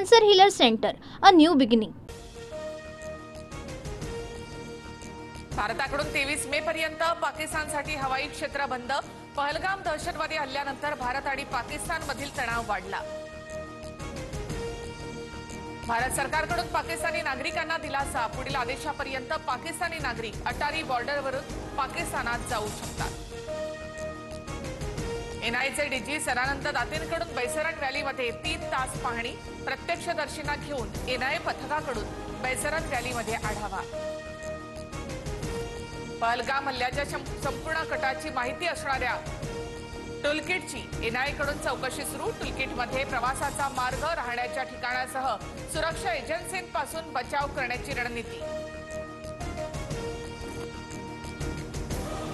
Cancer Healer Center, a new beginning. भारताकडून 23 मे पर्यंत पाकिस्तानसाठी हवाई क्षेत्र बंद। पहलगाम दहशतवादी हल्ल्यानंतर भारत आणि पाकिस्तानमधील तणाव वाढला। भारत सरकारकडून पाकिस्तानी नागरिकांना दिलासा। पुढील आदेशापर्यंत पाकिस्तानी नागरिक अटारी बॉर्डरवरून पाकिस्तानात जाऊ शकतात। एनआयचे डीजी सदानंद दातेंकडून बैसरन रॅलीमध्ये 3 तास पाहणी। प्रत्यक्षदर्शींना घेऊन एनआय पथकाकडून बैसरन रॅलीमध्ये आढावा। पहलगाम हल्ल्याच्या संपूर्ण कटाची माहिती असणाऱ्या टूलकिटची एनआयकडून चौकशी सुरू। टूलकिटमध्ये प्रवासाचा मार्ग, राहण्याच्या ठिकाणासह सुरक्षा एजन्सींपासून बचाव करण्याची रणनीती।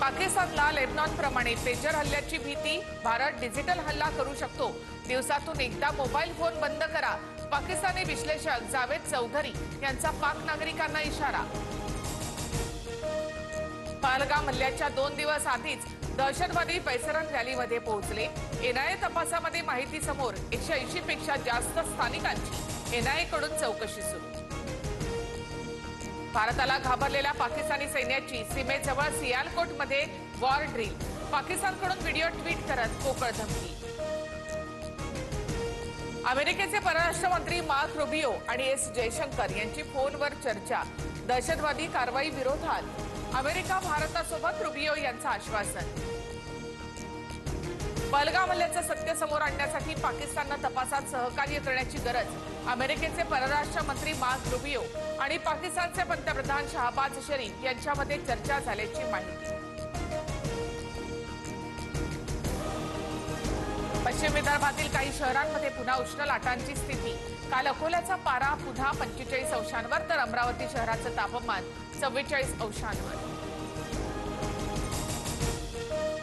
पाकिस्तानला लेबनॉनप्रमाणे पेजर हल्ल्याची भीती। भारत डिजिटल हल्ला करू शकतो। दिवसातून एकदा मोबाईल फोन बंद करा। पाकिस्तानी विश्लेषक जावेद चौधरी यांचा पाक नागरिकांना इशारा। पहलगाम हल्ल्याच्या 2 दिवस आधीच दहशतवादी बैसरन रॅलीमध्ये पोहोचले। एनआय तपासामध्ये माहिती समोर। 180 पेक्षा जास्त स्थानिकांची एनआयकडून चौकशी सुरू। भारताला घाबरलेल्या पाकिस्तानी सैन्याची सीमेजवळ सियालकोटमध्ये वॉर ड्रिल। पाकिस्तानकडून व्हिडिओ ट्विट करत पोकळ धमकी। अमेरिकेचे परराष्ट्र मंत्री मार्क रुबियो आणि एस जयशंकर यांची फोनवर चर्चा। दहशतवादी कारवाई विरोधात अमेरिका भारतासोबत, रुबियो यांचं आश्वासन। पहलगाम हल्ल्याचं सत्य समोर आणण्यासाठी पाकिस्ताननं तपासात सहकार्य करण्याची गरज। अमेरिकेचे परराष्ट्र मंत्री मार्क रुबियो आणि पाकिस्तानचे पंतप्रधान शहबाज शरीफ यांच्यामध्ये चर्चा झाल्याची माहिती। पश्चिम विदर्भातील काही शहरांमध्ये पुन्हा उष्ण लाटांची स्थिती। काल अकोल्याचा पारा पुन्हा 45 अंशांवर तर अमरावती शहराचं तापमान 44 अंशांवर।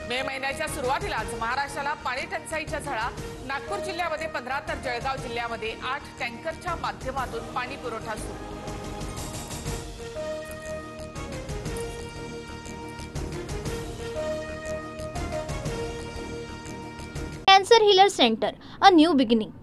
मे महिन्याच्या सुरुवातीलाच महाराष्ट्राला पाणी टंचाईच्या झळा। नागपूर जिल्ह्यामध्ये 15 तर जळगाव जिल्ह्यामध्ये 8 टँकरच्या माध्यमातून पाणी पुरवठा सुरू। Cancer Healer Center, a new beginning.